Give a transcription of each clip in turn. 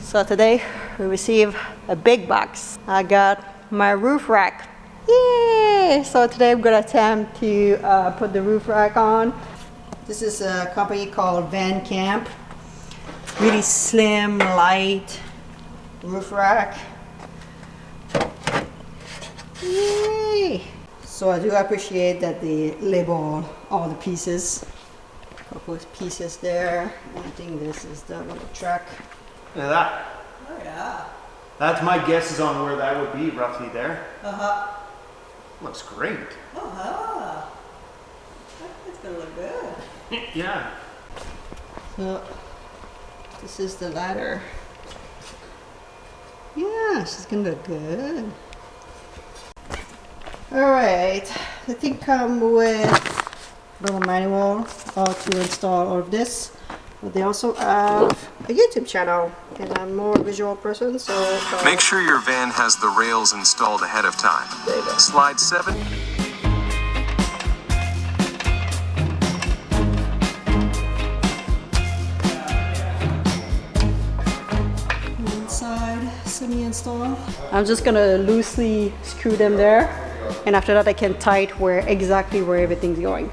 So today we received a big box. I got my roof rack. Yay! So today I'm gonna attempt to put the roof rack on. This is a company called Vanncamp. Really slim, light roof rack. Yay! So I do appreciate that they label all the pieces. Couple pieces there. I think this is the little track. Look at that. Oh yeah. That's my guesses on where that would be, roughly there. Uh-huh. Looks great. Uh-huh. That's gonna look good. Yeah. So this is the ladder. Yeah, she's gonna look good. Alright. The thing comes with a little manual how to install all of this. But they also have a YouTube channel, and I'm more a visual person, so... Make sure your van has the rails installed ahead of time. There you go. Slide 7. Inside, semi-install. I'm just gonna loosely screw them there, and after that I can tight exactly where everything's going.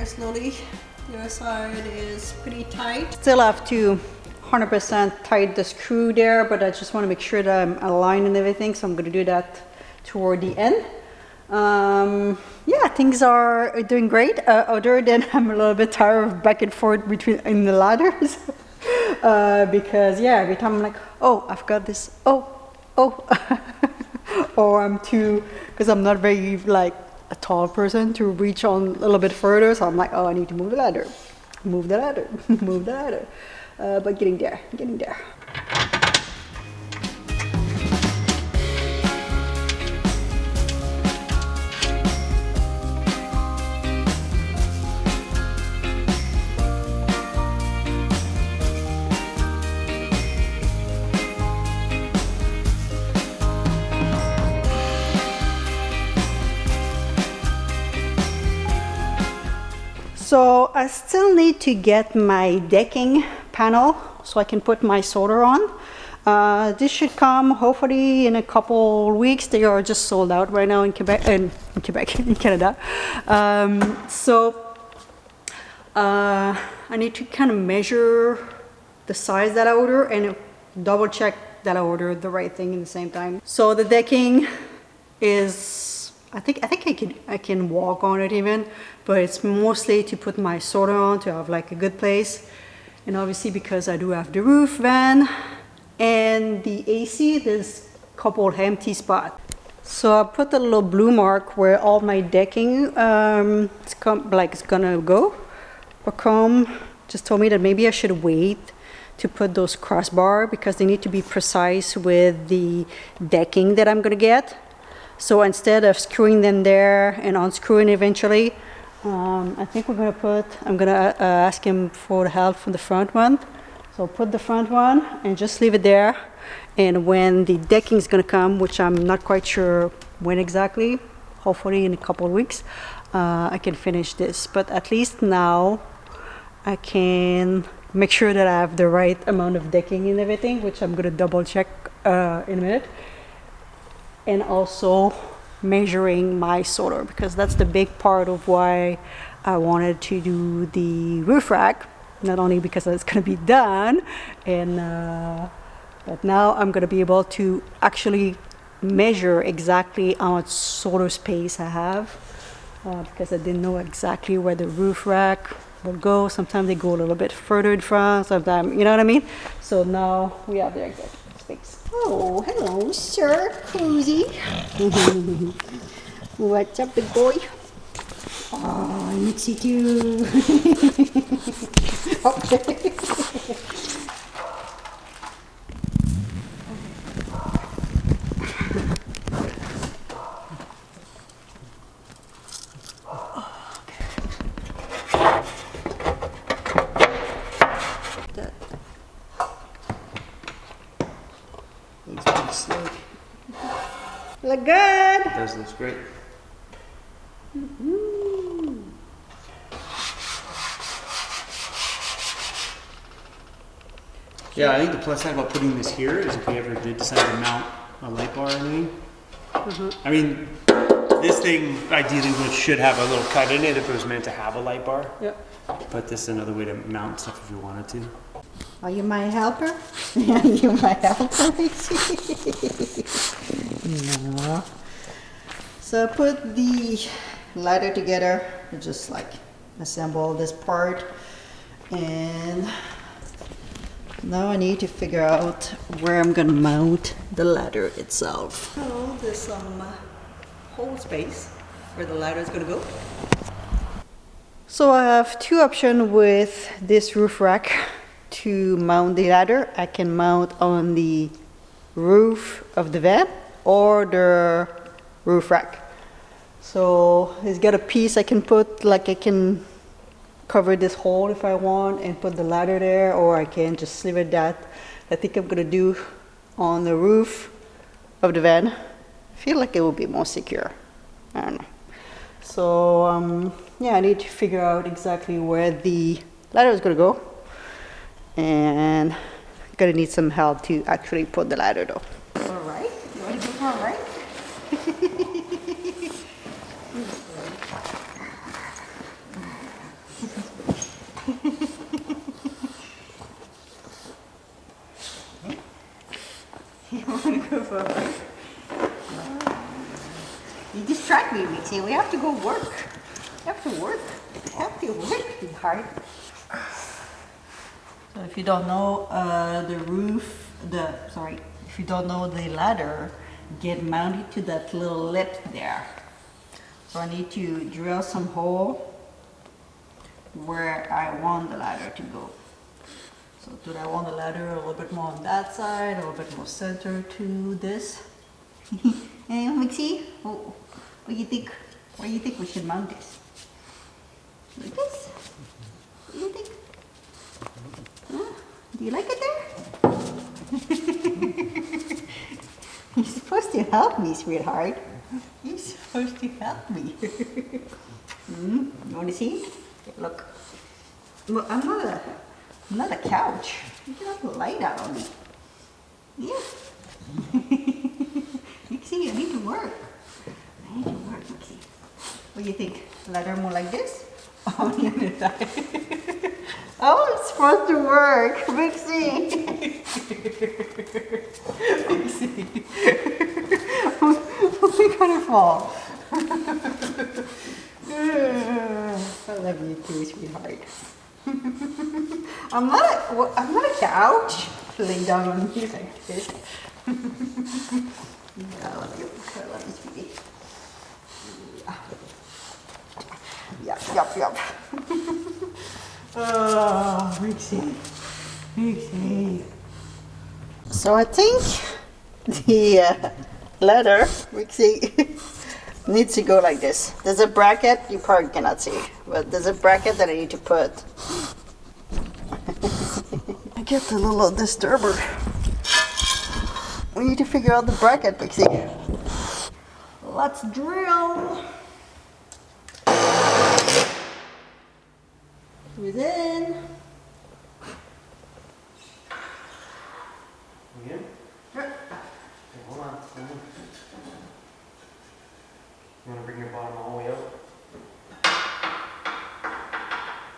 Slowly. The other side is pretty tight. Still have to 100% tight the screw there, but I just want to make sure that I'm aligned and everything, so I'm going to do that toward the end. Yeah, things are doing great, other than I'm a little bit tired of back and forth in the ladders. Because yeah, every time I'm like, oh, I've got this, oh, or I'm too, because I'm not very like a tall person to reach on a little bit further, so I'm like, oh, I need to move the ladder, move the ladder, move the ladder. But getting there, getting there. So I still need to get my decking panel so I can put my solder on. This should come hopefully in a couple weeks. They are just sold out right now in Quebec, in Canada. I need to kind of measure the size that I order and double check that I ordered the right thing in the same time. So the decking is, I think I can walk on it even, but it's mostly to put my solder on to have like a good place. And obviously because I do have the roof van and the AC, there's a couple empty spots. So I put a little blue mark where all my decking it's gonna go. Vanncamp just told me that maybe I should wait to put those crossbars because they need to be precise with the decking that I'm gonna get. So instead of screwing them there and unscrewing eventually, I think I'm gonna ask him for the help from the front one. So put the front one and just leave it there. And when the decking is gonna come, which I'm not quite sure when exactly, hopefully in a couple of weeks, I can finish this. But at least now I can make sure that I have the right amount of decking and everything, which I'm gonna double check in a minute. And also measuring my solder, because that's the big part of why I wanted to do the roof rack. Not only because it's going to be done, but now I'm going to be able to actually measure exactly how much solder space I have, because I didn't know exactly where the roof rack will go. Sometimes they go a little bit further in front, sometimes, you know what I mean? So now we have the exact space. Oh, hello, Sir Cozy. What's up, big boy? Oh, I miss you too. Okay. Look good. It does look great. Yeah, I think the plus side about putting this here is if we ever did decide to mount a light bar or anything. I mean, this thing ideally should have a little cut in it if it was meant to have a light bar. Yep. But this is another way to mount stuff if you wanted to. Are you my helper? Yeah, you my helper. No. So I put the ladder together, just like assemble this part, and now I need to figure out where I'm gonna mount the ladder itself. So there's some hole space where the ladder is gonna go. So I have two options with this roof rack to mount the ladder. I can mount on the roof of the van or the roof rack. So it's got a piece I can put, like I can cover this hole if I want and put the ladder there, or I can just leave it that. I think I'm gonna do on the roof of the van. I feel like it will be more secure. I don't know. So yeah, I need to figure out exactly where the ladder is gonna go, and I'm gonna need some help to actually put the ladder though. All right, you want to go for a ride? You want to go for a ride? You distract me, Mixie. We have to go work. We have to work. We have to work hard. So if you don't know if you don't know the ladder, get mounted to that little lip there. So I need to drill some hole where I want the ladder to go. So do I want the ladder a little bit more on that side, a little bit more center to this? Hey, Mixie, what do you think? Where do you think we should mount this? Like this? What do you think? Huh? Do you like it there? You're supposed to help me, sweetheart. You're supposed to help me. You want to see? Look. Look, I'm not a couch. You cannot lie down on me. Yeah. Mixie, I need to work. I need to work, Mixie. What do you think? Ladder more like this? Oh, the other side. Oh, it's supposed to work. Mixie. Mixie. We're gonna fall. I love you too, sweetheart. I'm not a couch. Laying down on me like this. I love you. I love you, sweetie. Yup. Oh, Mixie. So I think the ladder, Mixie, needs to go like this. There's a bracket, you probably cannot see, but there's a bracket that I need to put. I get a little disturber. We need to figure out the bracket, Mixie. Let's drill. Within. Again? Sure. Okay, hold on. You want to bring your bottom all the way out?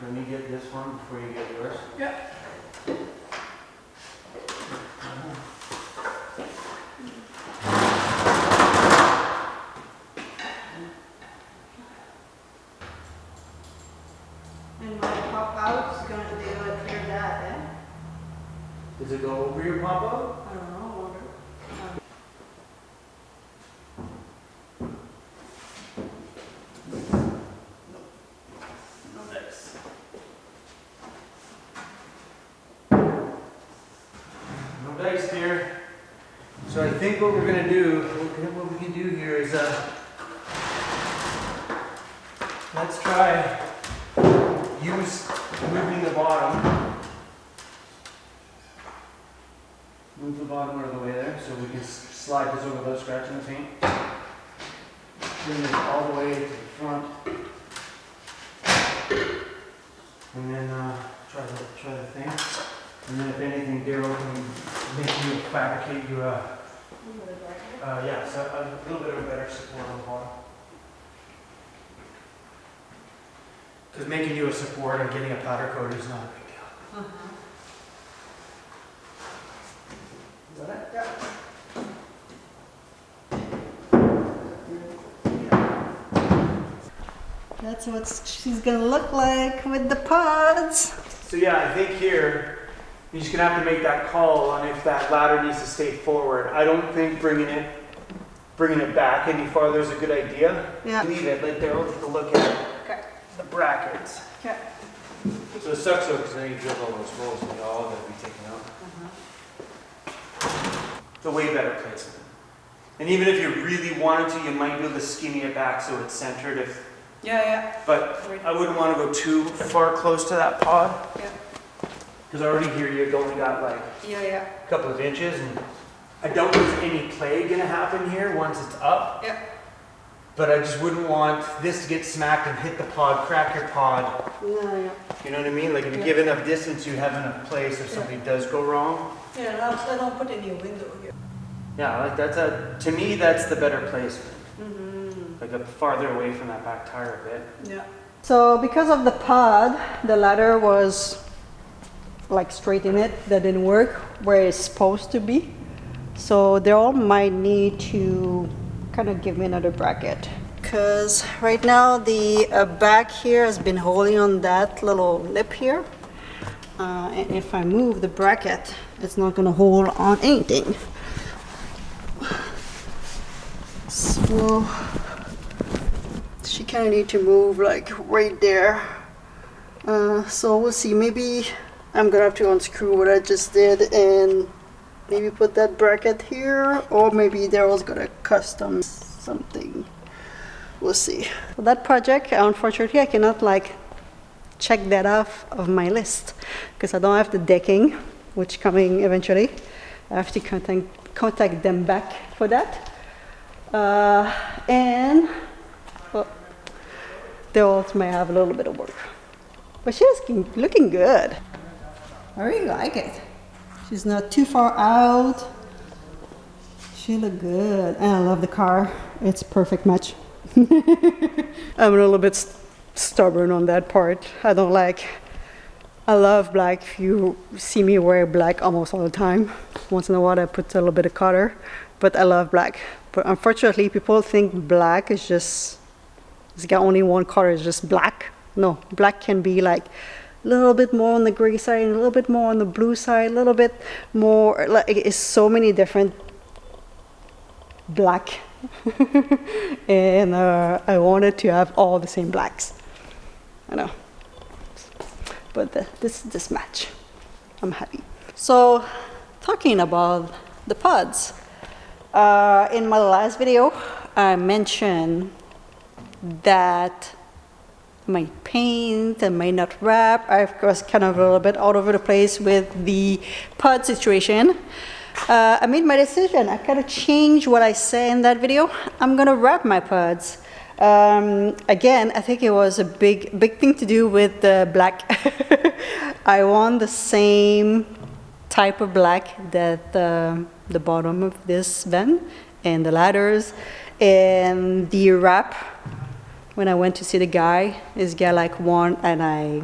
Let me get this one before you get yours. Yep. And my pop out's they're gonna clear that, eh? Does it go over your pop out? I don't know, I wonder. No dice. No dice here. So I think what we're gonna do, what we can do here is let's try use moving the bottom. Move the bottom out of the way there so we can slide this over without scratching the paint. Bring this all the way to the front. And then try the thing. And then if anything, Daryl can make you fabricate you so a little bit of a better support on the bottom. Because making you a support and getting a powder coat is not a big deal. Is that it? Yeah. That's what she's gonna look like with the pods. So yeah, I think here, you're just gonna have to make that call on if that ladder needs to stay forward. I don't think bringing it back any farther is a good idea. Yeah. Leave it, let Daryl take a look at Okay. the brackets. Okay. So it sucks though, because then you drill all those holes and they all gotta be taken out. It's a way better placement. And even if you really wanted to, you might be able to skinny it back so it's centered Yeah. but I wouldn't want to go too far close to that pod. Yeah. Because already here you've only got like Yeah. a couple of inches, and I don't know if any play gonna happen here once it's up. Yeah. But I just wouldn't want this to get smacked and hit the pod, crack your pod. Yeah. You know what I mean? Like if you Yeah. give enough distance, you have enough place if something does go wrong. Yeah. I don't put any window here. Yeah, like to me that's the better placement. Like up farther away from that back tire a bit. Yeah. So because of the pod, the ladder was like straight in it. That didn't work where it's supposed to be. So they all might need to kind of give me another bracket. Because right now the back here has been holding on that little lip here. And if I move the bracket, it's not going to hold on anything. So she kind of need to move like right there. So we'll see. Maybe I'm gonna have to unscrew what I just did and maybe put that bracket here, or maybe Daryl's gonna custom something. We'll see. For that project, unfortunately, I cannot like check that off of my list because I don't have the decking, which coming eventually. I have to contact them back for that. And well, they also may have a little bit of work, but she's looking good. I really like it. She's not too far out. She look good, and I love the car. It's a perfect match. I'm a little bit stubborn on that part. I love black. If you see me wear black almost all the time. Once in a while I put a little bit of color, but I love black. But unfortunately, people think black is just, it's got only one color, it's just black. No, black can be like a little bit more on the gray side, a little bit more on the blue side, a little bit more, like it's so many different black. And I wanted to have all the same blacks. I know. But this match, I'm happy. So, talking about the pods. In my last video, I mentioned that my paint and my nut wrap, I was kind of a little bit all over the place with the pod situation. I made my decision. I kind of changed what I said in that video. I'm gonna wrap my pods. Again, I think it was a big thing to do with the black. I want the same type of black that the bottom of this van and the ladders and the wrap. When I went to see the guy, this guy like one, and I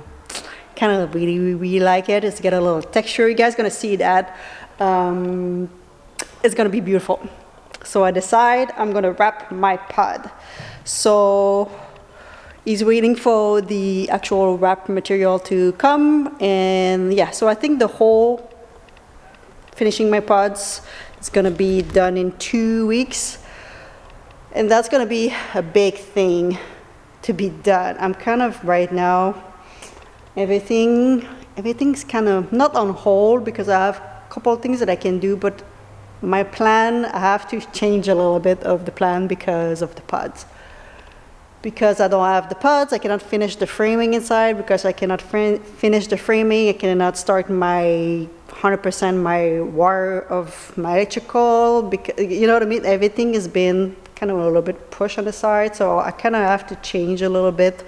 kind of really like it. It's got a little texture. You guys gonna see that. It's gonna be beautiful. So I decide I'm gonna wrap my pod. So he's waiting for the actual wrap material to come, and yeah. So I think the whole finishing my pods is gonna be done in 2 weeks, and that's gonna be a big thing to be done. I'm kind of right now, everything's kind of not on hold because I have a couple of things that I can do, but my plan, I have to change a little bit of the plan because of the pods. because I don't have the pods. I cannot finish the framing inside because I cannot finish the framing. I cannot start my 100% my wire of my electrical, because you know what I mean. Everything has been kind of a little bit pushed on the side, so I kind of have to change a little bit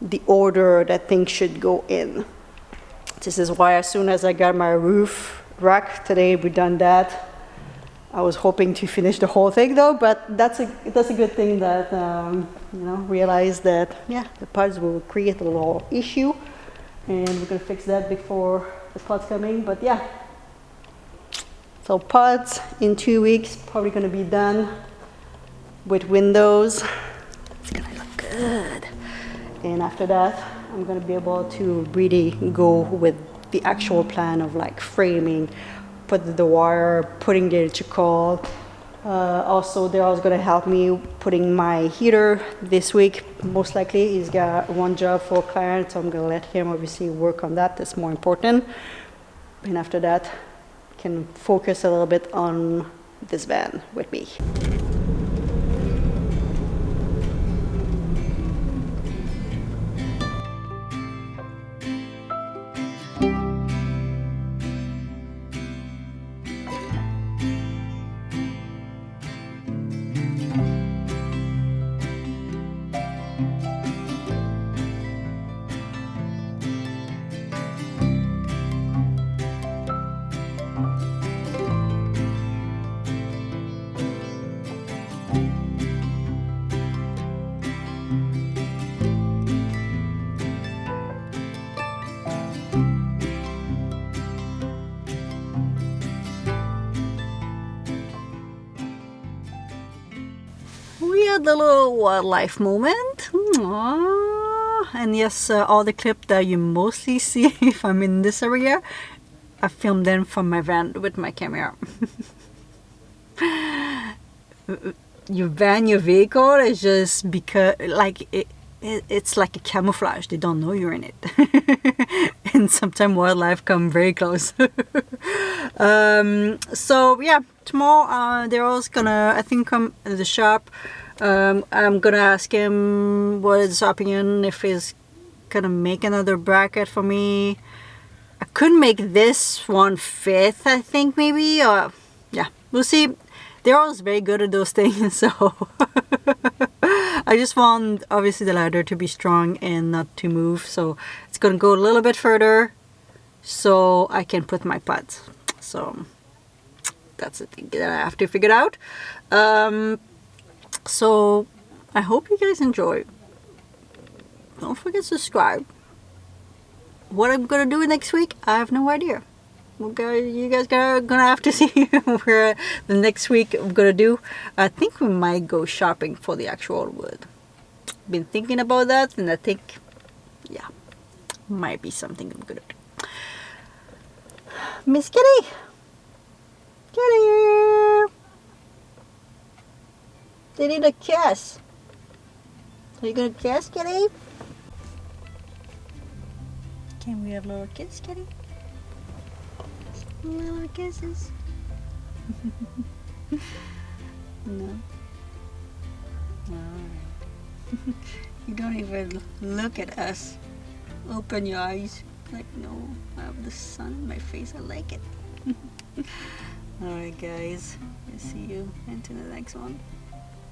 the order that things should go in. This is why as soon as I got my roof rack today, we done that. I was hoping to finish the whole thing though, but that's a good thing that you know, realize that yeah, the pods will create a little issue, and we're gonna fix that before the pods come in. But yeah, so pods in 2 weeks, probably gonna be done with windows. It's gonna look good, and after that, I'm gonna be able to really go with the actual plan of like framing, put the wire, putting the electrical. Also, they're also gonna help me putting my heater this week. Most likely, he's got one job for a client, so I'm gonna let him obviously work on that. That's more important. And after that, can focus a little bit on this van with me. We had a little wildlife moment. Aww. And yes, all the clips that you mostly see if I'm in this area, I filmed them from my van with my camera. Your van, your vehicle is just because like it's like a camouflage. They don't know you're in it. And sometimes wildlife come very close. So yeah, tomorrow they're also gonna, I think, come to the shop. I'm gonna ask him what his opinion, if he's gonna make another bracket for me. I could make this one fit, I think, maybe. Yeah, we'll see. They're always very good at those things, so I just want obviously the ladder to be strong and not to move, so it's gonna go a little bit further so I can put my pods. So that's the thing that I have to figure out. So I hope you guys enjoy. Don't forget to subscribe. What I'm gonna do next week, I have no idea. You guys are gonna have to see where the next week I'm gonna do. I think we might go shopping for the actual wood. Been thinking about that, and I think, yeah, might be something I'm gonna do. Miss Kitty, Kitty, they need a kiss. Are you gonna kiss, Kitty? Can we have a little kiss, Kitty? Little kisses. No. Alright. You don't even look at us. Open your eyes. Like, no, I have the sun in my face. I like it. Alright, guys. I'll see you into the next one.